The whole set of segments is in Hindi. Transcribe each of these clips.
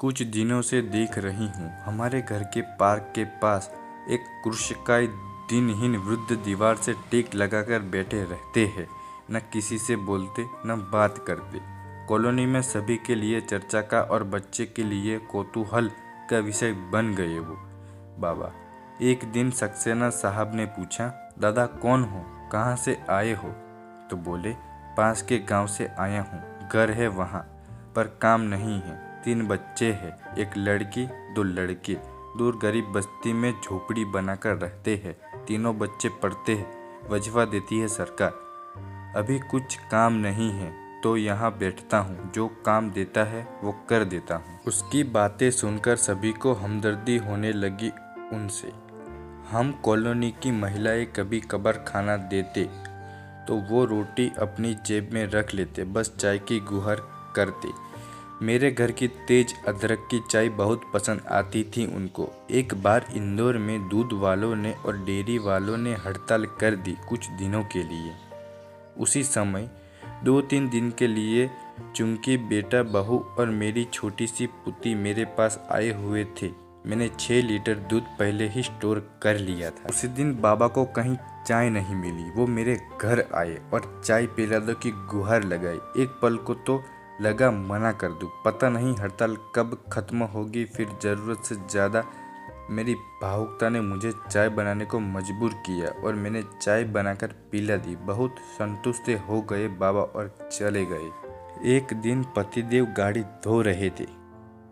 कुछ दिनों से देख रही हूँ हमारे घर के पार्क के पास एक कृषकाय दिनहीन वृद्ध दीवार से टेक लगाकर बैठे रहते हैं। न किसी से बोलते न बात करते। कॉलोनी में सभी के लिए चर्चा का और बच्चे के लिए कौतूहल का विषय बन गए वो बाबा। एक दिन सक्सेना साहब ने पूछा, दादा कौन हो, कहाँ से आए हो? तो बोले, पास के गांव से आया हूँ, घर है वहाँ पर काम नहीं है, 3 बच्चे हैं, एक लड़की 2 लड़के। दूर गरीब बस्ती में झोपड़ी बनाकर रहते हैं, तीनों बच्चे पढ़ते हैं, वजीफा देती है सरकार। अभी कुछ काम नहीं है तो यहाँ बैठता हूँ, जो काम देता है वो कर देता हूँ। उसकी बातें सुनकर सभी को हमदर्दी होने लगी उनसे। हम कॉलोनी की महिलाएं कभी कभार खाना देते तो वो रोटी अपनी जेब में रख लेते, बस चाय की गुहार करते। मेरे घर की तेज अदरक की चाय बहुत पसंद आती थी उनको। एक बार इंदौर में दूध वालों ने और डेयरी वालों ने हड़ताल कर दी कुछ दिनों के लिए। उसी समय 2-3 दिन के लिए चूंकि बेटा बहू और मेरी छोटी सी पुती मेरे पास आए हुए थे, मैंने 6 लीटर दूध पहले ही स्टोर कर लिया था। उसी दिन बाबा को कहीं चाय नहीं मिली। वो मेरे घर आए और चाय पिला दो की गुहार लगाई। एक पल को तो लगा मना कर दूं, पता नहीं हड़ताल कब खत्म होगी। फिर ज़रूरत से ज़्यादा मेरी भावुकता ने मुझे चाय बनाने को मजबूर किया और मैंने चाय बनाकर पिला दी। बहुत संतुष्ट हो गए बाबा और चले गए। एक दिन पतिदेव गाड़ी धो रहे थे।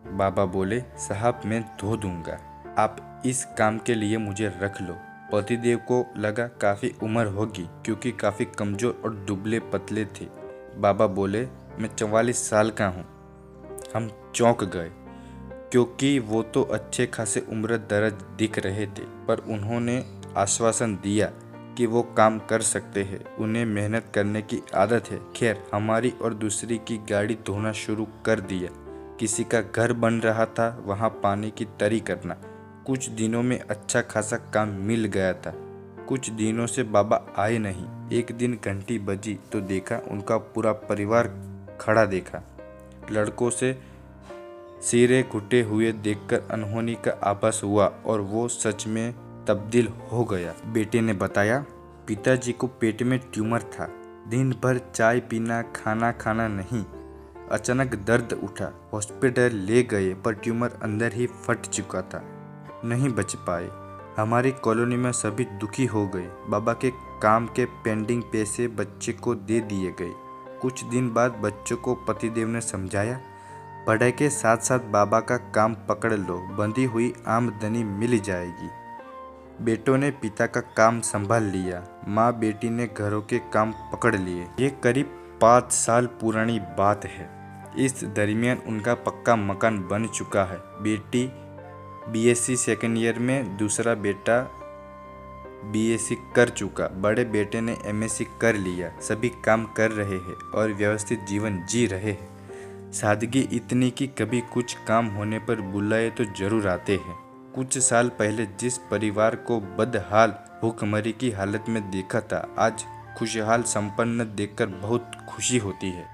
बाबा बोले, साहब मैं धो दूंगा, आप इस काम के लिए मुझे रख लो। पतिदेव को लगा काफ़ी उम्र होगी क्योंकि काफ़ी कमज़ोर और दुबले पतले थे। बाबा बोले, मैं 44 साल का हूँ। हम चौंक गए क्योंकि वो तो अच्छे खासे उम्र दराज दिख रहे थे, पर उन्होंने आश्वासन दिया कि वो काम कर सकते हैं, उन्हें मेहनत करने की आदत है। खैर, हमारी और दूसरी की गाड़ी धोना शुरू कर दिया। किसी का घर बन रहा था, वहाँ पानी की तरी करना। कुछ दिनों में अच्छा खासा काम मिल गया था। कुछ दिनों से बाबा आए नहीं। एक दिन घंटी बजी तो देखा उनका पूरा परिवार खड़ा देखा। लड़कों से सिरे घुटे हुए देखकर अनहोनी का आभास हुआ और वो सच में तब्दील हो गया। बेटे ने बताया, पिताजी को पेट में ट्यूमर था, दिन भर चाय पीना खाना खाना नहीं। अचानक दर्द उठा, हॉस्पिटल ले गए पर ट्यूमर अंदर ही फट चुका था, नहीं बच पाए। हमारी कॉलोनी में सभी दुखी हो गए। बाबा के काम के पेंडिंग पैसे बच्चे को दे दिए गए। कुछ दिन बाद बच्चों को पतिदेव ने समझाया, पढ़ाई के साथ साथ बाबा का काम पकड़ लो, बंधी हुई आमदनी मिल जाएगी। बेटों ने पिता का काम संभाल लिया, माँ बेटी ने घरों के काम पकड़ लिए। ये करीब 5 साल पुरानी बात है। इस दरमियान उनका पक्का मकान बन चुका है। बेटी बीएससी सेकेंड ईयर में, दूसरा बेटा बीएससी कर चुका, बड़े बेटे ने एमएससी कर लिया। सभी काम कर रहे हैं और व्यवस्थित जीवन जी रहे हैं। सादगी इतनी कि कभी कुछ काम होने पर बुलाए तो जरूर आते हैं। कुछ साल पहले जिस परिवार को बदहाल भूखमरी की हालत में देखा था, आज खुशहाल संपन्न देखकर बहुत खुशी होती है।